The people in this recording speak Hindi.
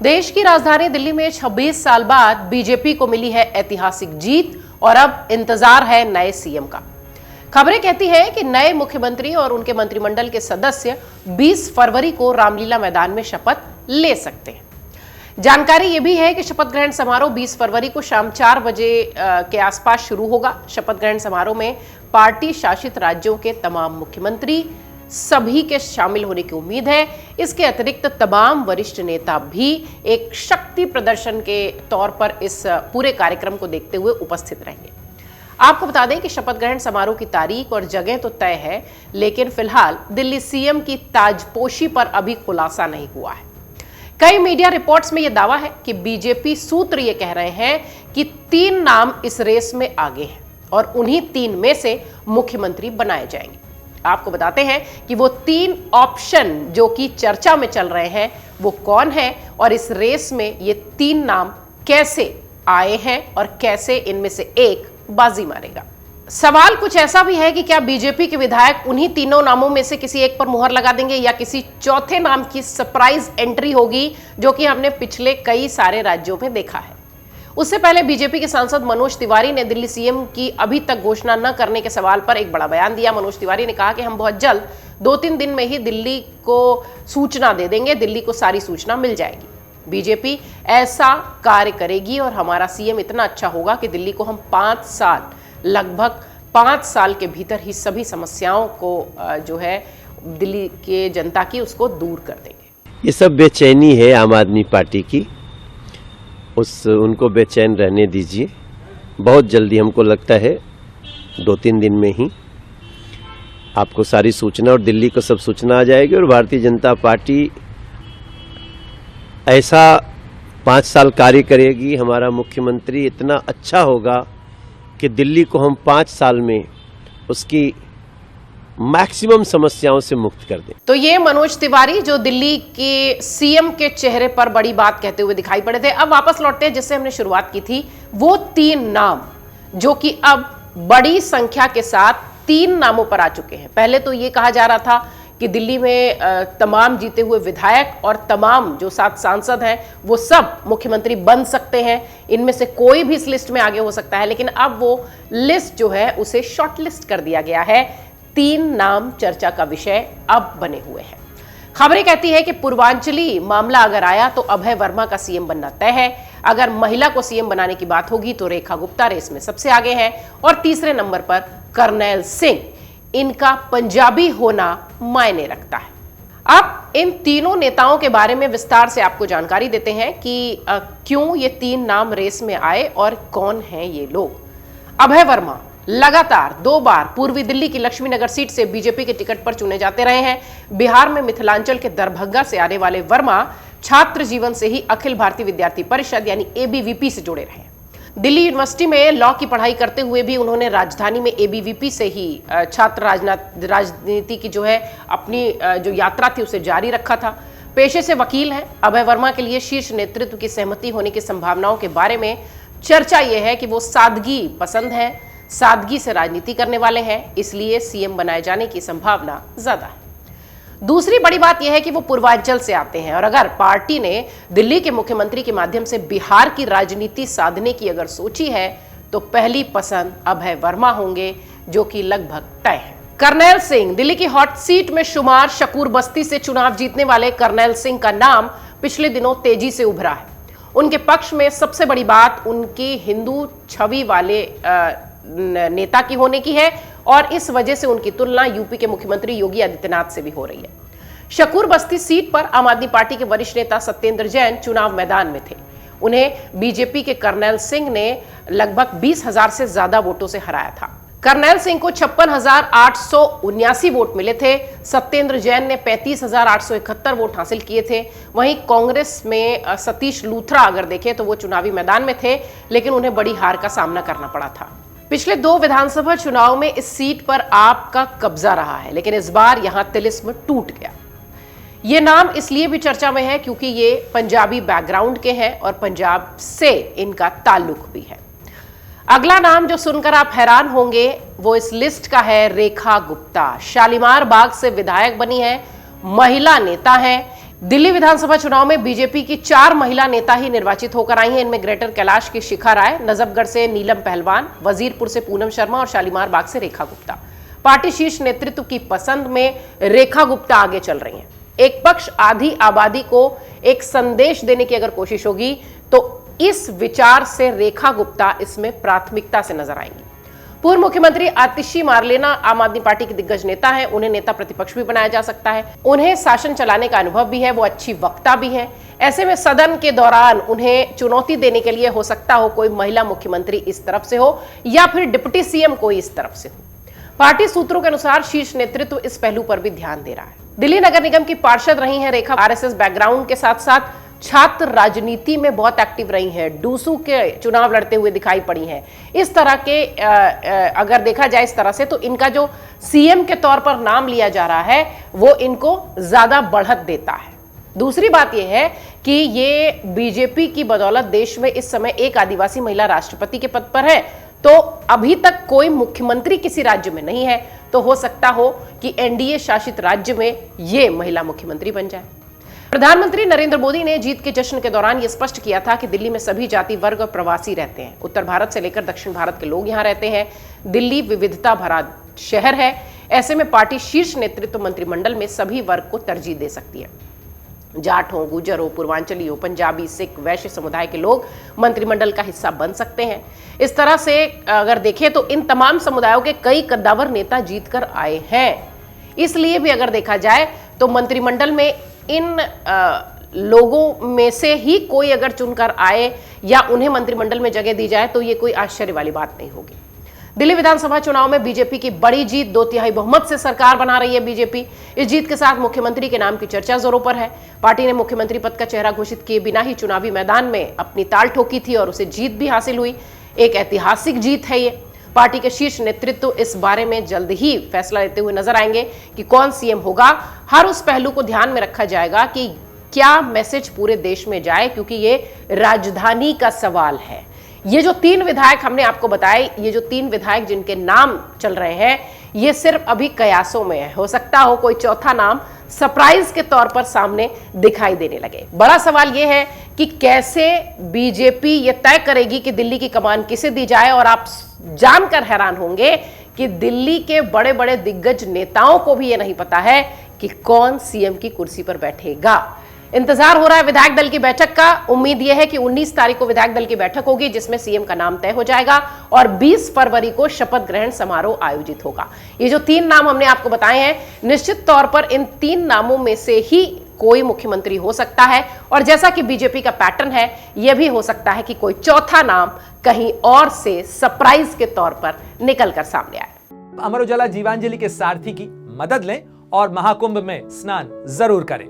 देश की राजधानी दिल्ली में 26 साल बाद बीजेपी को मिली है ऐतिहासिक जीत और अब इंतजार है नए सीएम का। खबरें कहती हैं कि नए मुख्यमंत्री और उनके मंत्रिमंडल के सदस्य 20 फरवरी को रामलीला मैदान में शपथ ले सकते हैं। जानकारी यह भी है कि शपथ ग्रहण समारोह 20 फरवरी को शाम 4 बजे के आसपास शुरू होगा। शपथ ग्रहण समारोह में पार्टी शासित राज्यों के तमाम मुख्यमंत्री सभी के शामिल होने की उम्मीद है। इसके अतिरिक्त तमाम वरिष्ठ नेता भी एक शक्ति प्रदर्शन के तौर पर इस पूरे कार्यक्रम को देखते हुए उपस्थित रहेंगे। आपको बता दें कि शपथ ग्रहण समारोह की तारीख और जगह तो तय है, लेकिन फिलहाल दिल्ली सीएम की ताजपोशी पर अभी खुलासा नहीं हुआ है। कई मीडिया रिपोर्ट्स में यह दावा है कि बीजेपी सूत्र ये कह रहे हैं कि 3 नाम इस रेस में आगे हैं और उन्हीं 3 में से मुख्यमंत्री बनाए जाएंगे। आपको बताते हैं कि वो 3 ऑप्शन जो कि चर्चा में चल रहे हैं वो कौन है और इस रेस में ये 3 नाम कैसे आए हैं और कैसे इनमें से एक बाजी मारेगा। सवाल कुछ ऐसा भी है कि क्या बीजेपी के विधायक उन्हीं तीनों नामों में से किसी एक पर मुहर लगा देंगे या किसी चौथे नाम की सरप्राइज एंट्री होगी, जो कि हमने पिछले कई सारे राज्यों में देखा है। उससे पहले बीजेपी के सांसद मनोज तिवारी ने दिल्ली सीएम की अभी तक घोषणा न करने के सवाल पर एक बड़ा बयान दिया। मनोज तिवारी ने कहा कि हम बहुत जल्द 2-3 दिन में ही दिल्ली को सूचना दे देंगे, दिल्ली को सारी सूचना मिल जाएगी। बीजेपी ऐसा कार्य करेगी और हमारा सीएम इतना अच्छा होगा कि दिल्ली को हम 5 साल, लगभग 5 साल के भीतर ही सभी समस्याओं को जो है दिल्ली के जनता की उसको दूर कर देंगे। ये सब बेचैनी है आम आदमी पार्टी की, उनको बेचैन रहने दीजिए। बहुत जल्दी हमको लगता है 2-3 दिन में ही आपको सारी सूचना और दिल्ली को सब सूचना आ जाएगी और भारतीय जनता पार्टी ऐसा 5 साल कार्य करेगी। हमारा मुख्यमंत्री इतना अच्छा होगा कि दिल्ली को हम 5 साल में उसकी मैक्सिमम समस्याओं से मुक्त कर दें। तो ये मनोज तिवारी जो दिल्ली के सीएम के चेहरे पर बड़ी बात कहते हुए दिखाई पड़े थे। अब वापस लौटते हैं जिससे हमने शुरुआत की थी, वो 3 नाम जो कि अब बड़ी संख्या के साथ 3 नामों पर आ चुके हैं। पहले तो ये कहा जा रहा था कि दिल्ली में तमाम जीते हुए विधायक और तमाम जो 7 सांसद हैं वो सब मुख्यमंत्री बन सकते हैं, इनमें से कोई भी इस लिस्ट में आगे हो सकता है। लेकिन अब वो लिस्ट जो है उसे शॉर्ट लिस्ट कर दिया गया है। 3 नाम चर्चा का विषय अब बने हुए हैं। खबरें कहती है कि पूर्वांचली मामला अगर आया तो अभय वर्मा का सीएम बनना तय है। अगर महिला को सीएम बनाने की बात होगी तो रेखा गुप्ता रेस में सबसे आगे है और तीसरे नंबर पर कर्नैल सिंह। इनका पंजाबी होना मायने रखता है। अब इन तीनों नेताओं के बारे में विस्तार से आपको जानकारी देते हैं कि क्यों ये 3 नाम रेस में आए और कौन हैं ये लोग। अभय वर्मा लगातार 2 बार पूर्वी दिल्ली की लक्ष्मीनगर सीट से बीजेपी के टिकट पर चुने जाते रहे हैं। बिहार में मिथिलांचल के दरभंगा से आने वाले वर्मा छात्र जीवन से ही अखिल भारतीय विद्यार्थी परिषद यानी एबीवीपी से जुड़े रहे। दिल्ली यूनिवर्सिटी में लॉ की पढ़ाई करते हुए भी उन्होंने राजधानी में एबीवीपी से ही छात्र राजनीति की जो है अपनी जो यात्रा थी उसे जारी रखा था। पेशे से वकील हैं। अभय वर्मा के लिए शीर्ष नेतृत्व की सहमति होने की संभावनाओं के बारे में चर्चा यह है कि वो सादगी पसंद है, सादगी से राजनीति करने वाले हैं, इसलिए सीएम बनाए जाने की संभावना ज्यादा है। दूसरी बड़ी बात यह है कि वो पूर्वांचल से आते हैं और अगर पार्टी ने दिल्ली के मुख्यमंत्री के माध्यम से बिहार की राजनीति साधने की अगर सोची है तो पहली पसंद अभय वर्मा होंगे, जो कि लगभग तय है। कर्नैल सिंह दिल्ली की हॉट सीट में शुमार शकूर बस्ती से चुनाव जीतने वाले कर्नैल सिंह का नाम पिछले दिनों तेजी से उभरा है। उनके पक्ष में सबसे बड़ी बात उनकी हिंदू छवि वाले नेता की होने की है और इस वजह से उनकी तुलना यूपी के मुख्यमंत्री योगी आदित्यनाथ से भी हो रही है। शकूर बस्ती सीट पर आम आदमी पार्टी के वरिष्ठ नेता सत्येंद्र जैन चुनाव मैदान में थे। उन्हें बीजेपी के कर्नैल सिंह ने लगभग 20,000 से ज्यादा वोटों से हराया था। कर्नैल सिंह को 56,879 वोट मिले थे। सत्येंद्र जैन ने 35,871 वोट हासिल किए थे। वहीं कांग्रेस में सतीश लूथरा अगर देखें तो वो चुनावी मैदान में थे, लेकिन उन्हें बड़ी हार का सामना करना पड़ा था। पिछले 2 विधानसभा चुनाव में इस सीट पर आपका कब्जा रहा है, लेकिन इस बार यहां तिलिस्म टूट गया। ये नाम इसलिए भी चर्चा में है क्योंकि ये पंजाबी बैकग्राउंड के हैं और पंजाब से इनका ताल्लुक भी है। अगला नाम जो सुनकर आप हैरान होंगे वो इस लिस्ट का है रेखा गुप्ता। शालीमार बाग से विधायक बनी है, महिला नेता है। दिल्ली विधानसभा चुनाव में बीजेपी की 4 महिला नेता ही निर्वाचित होकर आई हैं। इनमें ग्रेटर कैलाश की शिखा राय, नजफगढ़ से नीलम पहलवान, वजीरपुर से पूनम शर्मा और शालीमार बाग से रेखा गुप्ता। पार्टी शीर्ष नेतृत्व की पसंद में रेखा गुप्ता आगे चल रही हैं। एक पक्ष आधी आबादी को एक संदेश देने की अगर कोशिश होगी तो इस विचार से रेखा गुप्ता इसमें प्राथमिकता से नजर आएंगी। पूर्व मुख्यमंत्री आतिशी मारलेना आम आदमी पार्टी के दिग्गज नेता हैं। उन्हें नेता प्रतिपक्ष भी बनाया जा सकता है। उन्हें शासन चलाने का अनुभव भी है, वो अच्छी वक्ता भी है। ऐसे में सदन के दौरान उन्हें चुनौती देने के लिए हो सकता हो कोई महिला मुख्यमंत्री इस तरफ से हो या फिर डिप्टी सीएम कोई इस तरफ से हो। पार्टी सूत्रों के अनुसार शीर्ष नेतृत्व इस पहलू पर भी ध्यान दे रहा है। दिल्ली नगर निगम की पार्षद रही हैं रेखा। आरएसएस बैकग्राउंड के साथ साथ छात्र राजनीति में बहुत एक्टिव रही हैं। डूसू के चुनाव लड़ते हुए दिखाई पड़ी हैं। इस तरह के अगर देखा जाए इस तरह से तो इनका जो सीएम के तौर पर नाम लिया जा रहा है वो इनको ज्यादा बढ़त देता है। दूसरी बात यह है कि ये बीजेपी की बदौलत देश में इस समय एक आदिवासी महिला राष्ट्रपति के पद पर है। तो अभी तक कोई मुख्यमंत्री किसी राज्य में नहीं है, तो हो सकता हो कि एनडीए शासित राज्य में ये महिला मुख्यमंत्री बन जाए। प्रधानमंत्री नरेंद्र मोदी ने जीत के जश्न के दौरान यह स्पष्ट किया था कि दिल्ली में सभी जाति वर्ग और प्रवासी रहते हैं। उत्तर भारत से लेकर दक्षिण भारत के लोग यहां रहते हैं। दिल्ली विविधता भरा शहर है। ऐसे में पार्टी शीर्ष नेतृत्व मंत्रिमंडल में सभी वर्ग को तरजीह दे सकती है। जाट हो, गुजर हो, पूर्वांचली हो, पंजाबी, सिख, वैश्य समुदाय के लोग मंत्रिमंडल का हिस्सा बन सकते हैं। इस तरह से अगर देखें तो इन तमाम समुदायों के कई कद्दावर नेता जीतकर आए हैं। इसलिए भी अगर देखा जाए तो मंत्रिमंडल में इन लोगों में से ही कोई अगर चुनकर आए या उन्हें मंत्रिमंडल में जगह दी जाए तो ये कोई आश्चर्य वाली बात नहीं होगी। दिल्ली विधानसभा चुनाव में बीजेपी की बड़ी जीत, 2/3 बहुमत से सरकार बना रही है बीजेपी। इस जीत के साथ मुख्यमंत्री के नाम की चर्चा जोरों पर है। पार्टी ने मुख्यमंत्री पद का चेहरा घोषित किए बिना ही चुनावी मैदान में अपनी ताल ठोकी थी और उसे जीत भी हासिल हुई। एक ऐतिहासिक जीत है ये। पार्टी के शीर्ष नेतृत्व इस बारे में जल्द ही फैसला लेते हुए नजर आएंगे कि कौन सीएम होगा। हर उस पहलू को ध्यान में रखा जाएगा कि क्या मैसेज पूरे देश में जाए, क्योंकि ये राजधानी का सवाल है। ये जो 3 विधायक हमने आपको बताए, ये जो 3 विधायक जिनके नाम चल रहे हैं, ये सिर्फ अभी कयासों में है। हो सकता हो कोई चौथा नाम सरप्राइज के तौर पर सामने दिखाई देने लगे। बड़ा सवाल यह है कि कैसे बीजेपी ये तय करेगी कि दिल्ली की कमान किसे दी जाए। और आप जानकर हैरान होंगे कि दिल्ली के बड़े बड़े दिग्गज नेताओं को भी ये नहीं पता है कि कौन सीएम की कुर्सी पर बैठेगा। इंतजार हो रहा है विधायक दल की बैठक का। उम्मीद यह है कि 19 तारीख को विधायक दल की बैठक होगी जिसमें सीएम का नाम तय हो जाएगा और 20 फरवरी को शपथ ग्रहण समारोह आयोजित होगा। ये जो 3 नाम हमने आपको बताए हैं, निश्चित तौर पर इन 3 नामों में से ही कोई मुख्यमंत्री हो सकता है। और जैसा कि बीजेपी का पैटर्न है, यह भी हो सकता है कि कोई चौथा नाम कहीं और से सरप्राइज के तौर पर निकलकर सामने आए। अमर उजाला जीवांजलि के सारथी की मदद लें और महाकुंभ में स्नान जरूर करें।